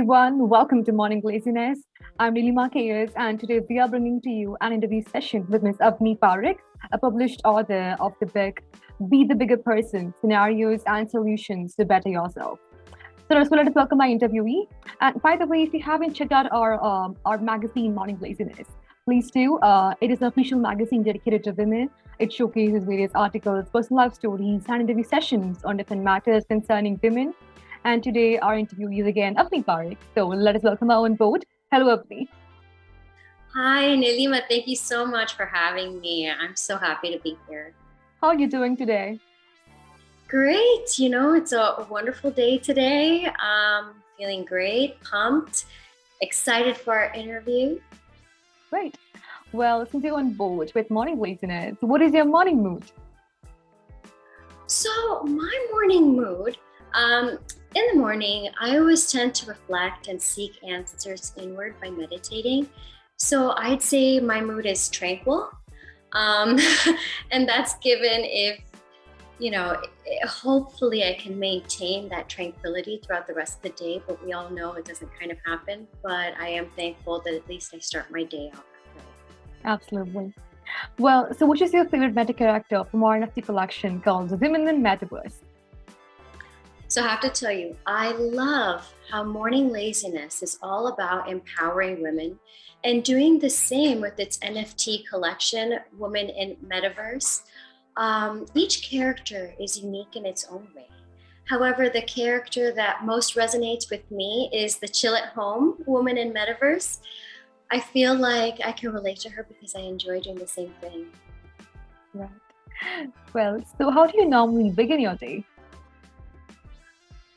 everyone. Welcome to Morning Laziness. I'm Nilima Kayers, and today we are bringing to you an interview session with Ms. Avni Parekh, a published author of the book Be the Bigger Person Scenarios and Solutions to Better Yourself. So let us welcome my interviewee. And by the way, if you haven't checked out our magazine, Morning Laziness, please do. It is an official magazine dedicated to women. It showcases various articles, personal life stories, and interview sessions on different matters concerning women. And today, our interview is again Avni Parekh. So let us welcome her on board. Hello, Avni. Hi, Nilima. Thank you so much for having me. I'm so happy to be here. How are you doing today? Great. It's a wonderful day today. Feeling great, pumped, excited for our interview. Great. Well, since you're on board with Morning Laziness, what is your morning mood? So, my morning mood, in the morning, I always tend to reflect and seek answers inward by meditating. So, I'd say my mood is tranquil. Um, and that's given if hopefully I can maintain that tranquility throughout the rest of the day, but we all know it doesn't kind of happen. But I am thankful that at least I start my day out that way. Absolutely. Well, so which is your favorite meta character from our NFT collection called The Women in Metaverse? So I have to tell you, I love how Morning Laziness is all about empowering women and doing the same with its NFT collection, Women in Metaverse. Each character is unique in its own way. However, the character that most resonates with me is the chill at home woman in Metaverse. I feel like I can relate to her because I enjoy doing the same thing. Right. Well, so how do you normally begin your day?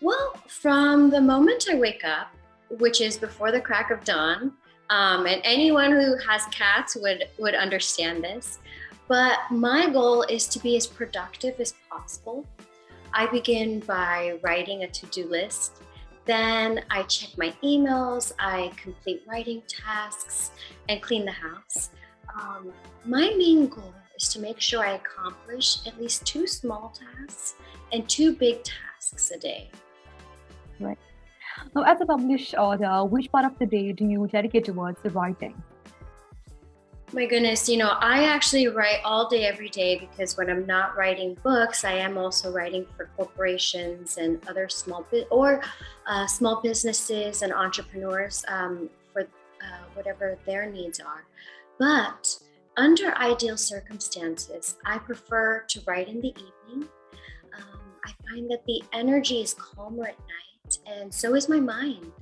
Well, from the moment I wake up, which is before the crack of dawn, and anyone who has cats would understand this. But my goal is to be as productive as possible. I begin by writing a to-do list. Then I check my emails, I complete writing tasks, and clean the house. My main goal is to make sure I accomplish at least 2 small tasks and 2 big tasks a day. Right. Now, as a published author, which part of the day do you dedicate towards the writing? My goodness, I actually write all day, every day, because when I'm not writing books, I am also writing for corporations and other small businesses and entrepreneurs for whatever their needs are. But under ideal circumstances, I prefer to write in the evening. I find that the energy is calmer at night, and so is my mind.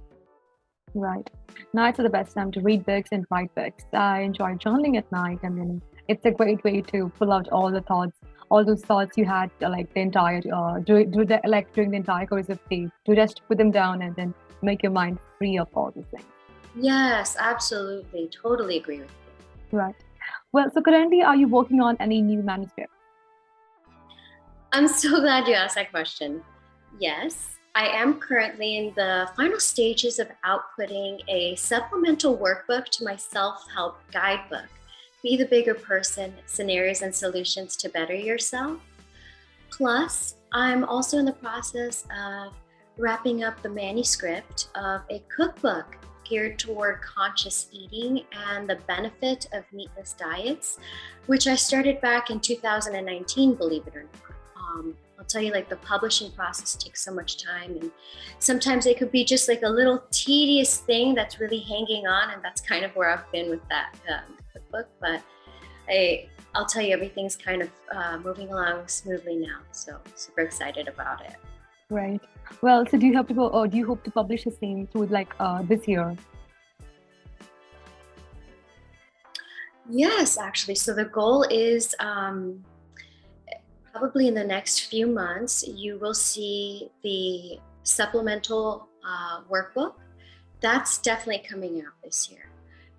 Right. Nights are the best time to read books and write books. I enjoy journaling at night, and then it's a great way to pull out all the thoughts, all those thoughts you had like the entire during the entire course of the day, to just put them down and then make your mind free of all these things. Yes, absolutely. Totally agree with you. Right. Well, so currently, are you working on any new manuscript? I'm so glad you asked that question. Yes, I am currently in the final stages of outputting a supplemental workbook to my self-help guidebook, Be the Bigger Person, Scenarios and Solutions to Better Yourself. Plus, I'm also in the process of wrapping up the manuscript of a cookbook geared toward conscious eating and the benefit of meatless diets, which I started back in 2019, believe it or not. I'll tell you, like, the publishing process takes so much time, and sometimes it could be just like a little tedious thing that's really hanging on, and that's kind of where I've been with that cookbook. But I'll tell you, everything's kind of moving along smoothly now, so super excited about it. Right. Well, so do you have to go, or do you hope to publish the same through this year? Yes, actually. So the goal is probably in the next few months, you will see the supplemental workbook. That's definitely coming out this year.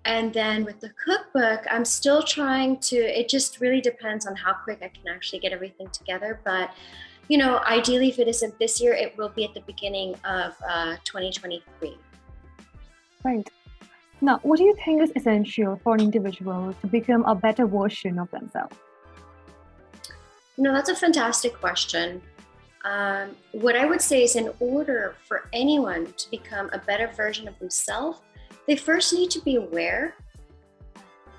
And then with the cookbook, I'm still trying to, it just really depends on how quick I can actually get everything together. But, ideally, if it isn't this year, it will be at the beginning of 2023. Right. Now, what do you think is essential for an individual to become a better version of themselves? That's a fantastic question. What I would say is, in order for anyone to become a better version of themselves, they first need to be aware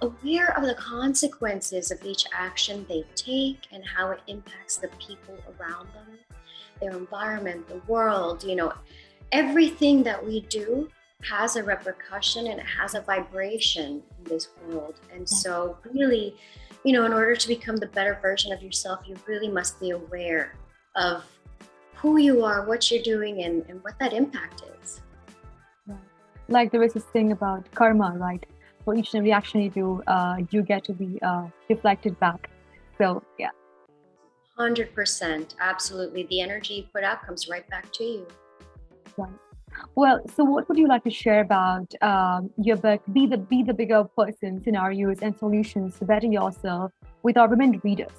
of the consequences of each action they take and how it impacts the people around them, their environment, the world. Everything that we do has a repercussion and it has a vibration in this world. And so really, in order to become the better version of yourself, you really must be aware of who you are, what you're doing, and what that impact is. Right. Like there is this thing about karma, right? For each and every action you do, you get to be reflected back. So yeah. 100%, absolutely. The energy you put out comes right back to you. Right. Well, so what would you like to share about your book, Be the Bigger Person, Scenarios and Solutions to Better Yourself with our women readers?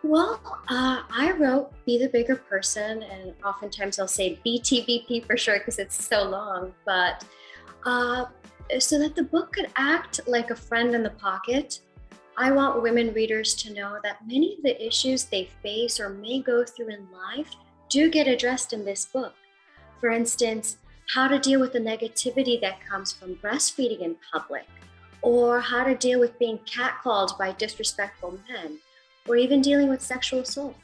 Well, I wrote Be the Bigger Person, and oftentimes I'll say BTBP for short because it's so long, but so that the book could act like a friend in the pocket. I want women readers to know that many of the issues they face or may go through in life do get addressed in this book. For instance, how to deal with the negativity that comes from breastfeeding in public, or how to deal with being catcalled by disrespectful men, or even dealing with sexual assault.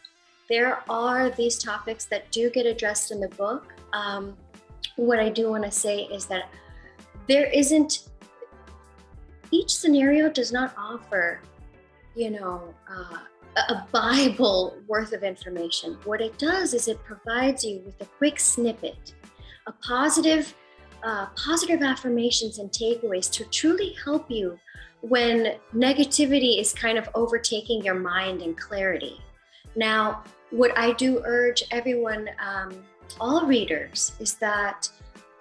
There are these topics that do get addressed in the book. What I do want to say is that each scenario does not offer, a Bible worth of information. What it does is it provides you with a quick snippet, a positive affirmations and takeaways to truly help you when negativity is kind of overtaking your mind and clarity. Now, what I do urge everyone, all readers, is that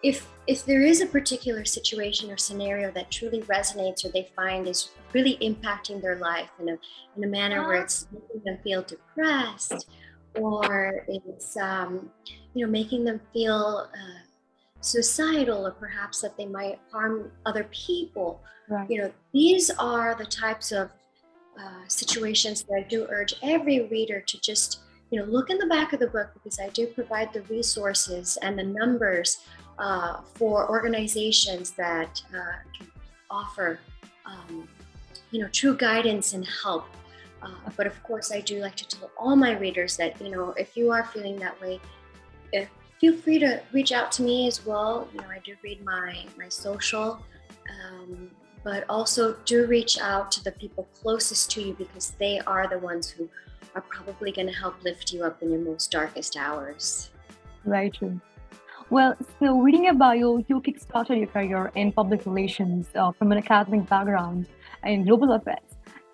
if there is a particular situation or scenario that truly resonates or they find is really impacting their life in a manner where it's making them feel depressed, or it's making them feel suicidal, or perhaps that they might harm other people. Right. These are the types of situations that I do urge every reader to just look in the back of the book, because I do provide the resources and the numbers for organizations that can offer true guidance and help. But of course, I do like to tell all my readers that if you are feeling that way, feel free to reach out to me as well. I do read my social, but also do reach out to the people closest to you, because they are the ones who are probably going to help lift you up in your most darkest hours. Very true. Well, so reading your bio, you kickstarted your career in public relations from an academic background in global affairs.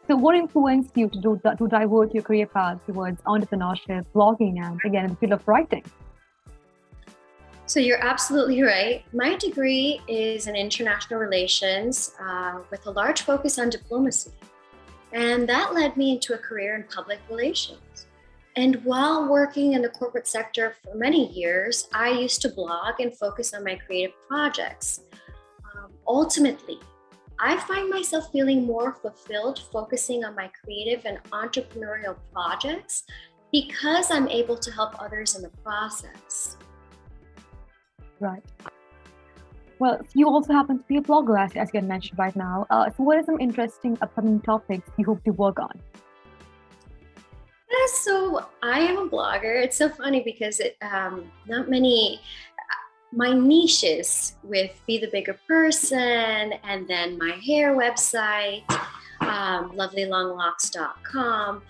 So what influenced you to divert your career path towards entrepreneurship, blogging, and again, in the field of writing? So you're absolutely right. My degree is in international relations with a large focus on diplomacy. And that led me into a career in public relations. And while working in the corporate sector for many years, I used to blog and focus on my creative projects. Ultimately, I find myself feeling more fulfilled focusing on my creative and entrepreneurial projects because I'm able to help others in the process. Right. Well, you also happen to be a blogger, as you had mentioned right now. So what are some interesting upcoming topics you hope to work on? So I am a blogger. It's so funny because not many, my niches with Be the Bigger Person, and then my hair website, lovelylonglocks.com.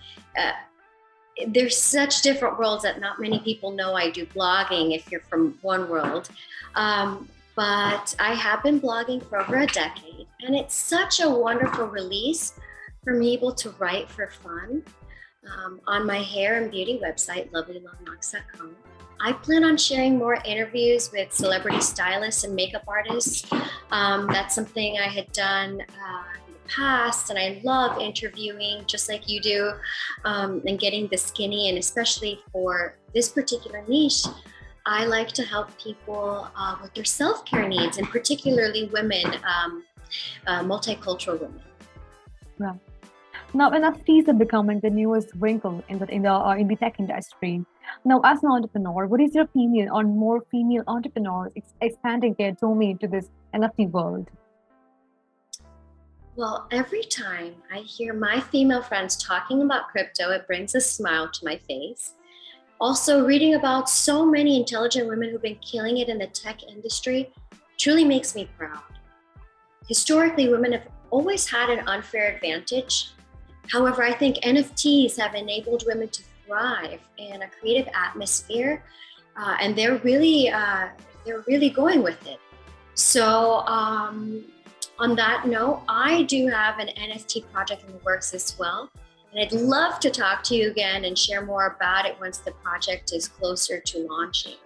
There's such different worlds that not many people know I do blogging if you're from one world. But I have been blogging for over a decade, and it's such a wonderful release for me able to write for fun. On my hair and beauty website, lovelylonglocks.com. I plan on sharing more interviews with celebrity stylists and makeup artists. That's something I had done in the past, and I love interviewing just like you do, and getting the skinny, and especially for this particular niche, I like to help people with their self-care needs, and particularly women, multicultural women. Right. Now, NFTs are becoming the newest wrinkle in the tech industry. Now, as an entrepreneur, what is your opinion on more female entrepreneurs expanding their domain to this NFT world? Well, every time I hear my female friends talking about crypto, it brings a smile to my face. Also, reading about so many intelligent women who've been killing it in the tech industry truly makes me proud. Historically, women have always had an unfair advantage. However, I think NFTs have enabled women to thrive in a creative atmosphere, and they're really going with it. So, on that note, I do have an NFT project in the works as well. And I'd love to talk to you again and share more about it once the project is closer to launching.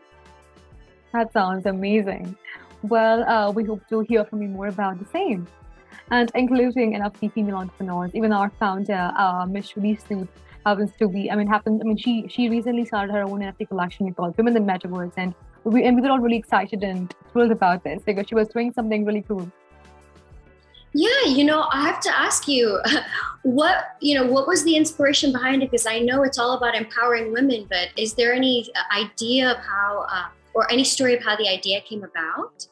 That sounds amazing. Well, we hope to hear from you more about the same. And including NFT female entrepreneurs, even our founder, Miss Shruti Sood, she recently started her own NFT collection called Women in Metaverse, and we were all really excited and thrilled about this because she was doing something really cool. Yeah, I have to ask you, what was the inspiration behind it? Because I know it's all about empowering women, but is there any idea of how, or any story of how the idea came about?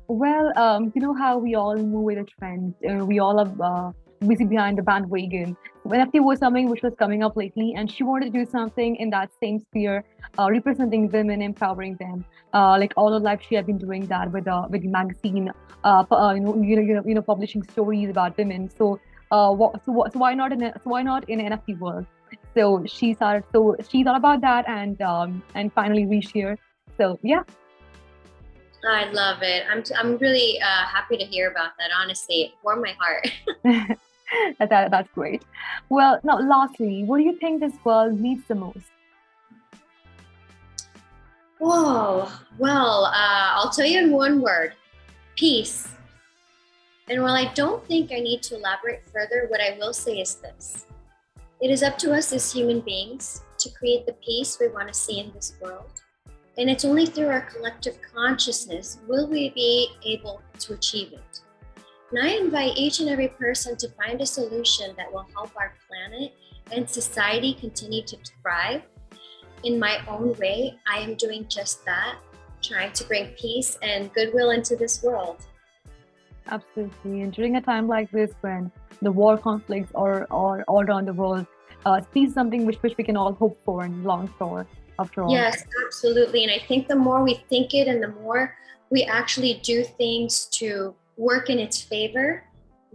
Well, you know how we all move with a trend. We all are busy behind the bandwagon. NFT was something which was coming up lately, and she wanted to do something in that same sphere, representing women, empowering them. Like all her life, she had been doing that with the magazine, publishing stories about women. So why not in NFT world? So she thought about that and finally reached here. So yeah. I love it. I'm really happy to hear about that. Honestly, it warmed my heart. That's great. Well, now, lastly, what do you think this world needs the most? Whoa. Well, I'll tell you in one word: peace. And while I don't think I need to elaborate further, what I will say is this: it is up to us as human beings to create the peace we want to see in this world. And it's only through our collective consciousness will we be able to achieve it. And I invite each and every person to find a solution that will help our planet and society continue to thrive. In my own way, I am doing just that, trying to bring peace and goodwill into this world. Absolutely. And during a time like this, when the war conflicts are all around the world, peace is something which we can all hope for and long for, after all. Yes, absolutely. And I think the more we think it and the more we actually do things to work in its favor,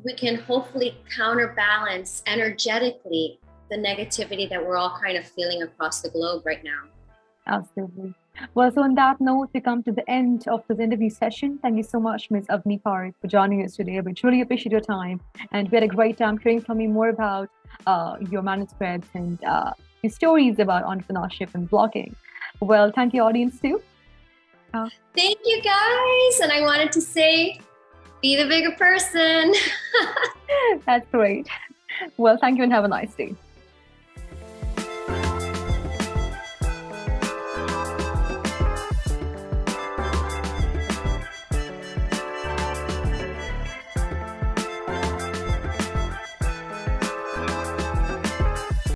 we can hopefully counterbalance energetically the negativity that we're all kind of feeling across the globe right now. Absolutely. Well, so on that note, we come to the end of this interview session. Thank you so much, Ms. Avni Parekh, for joining us today. We truly appreciate your time. And we had a great time hearing from you more about your manuscripts and your stories about entrepreneurship and blogging. Well, thank you, audience, too. Thank you, guys. And I wanted to say, be the bigger person. That's great. Well, thank you and have a nice day.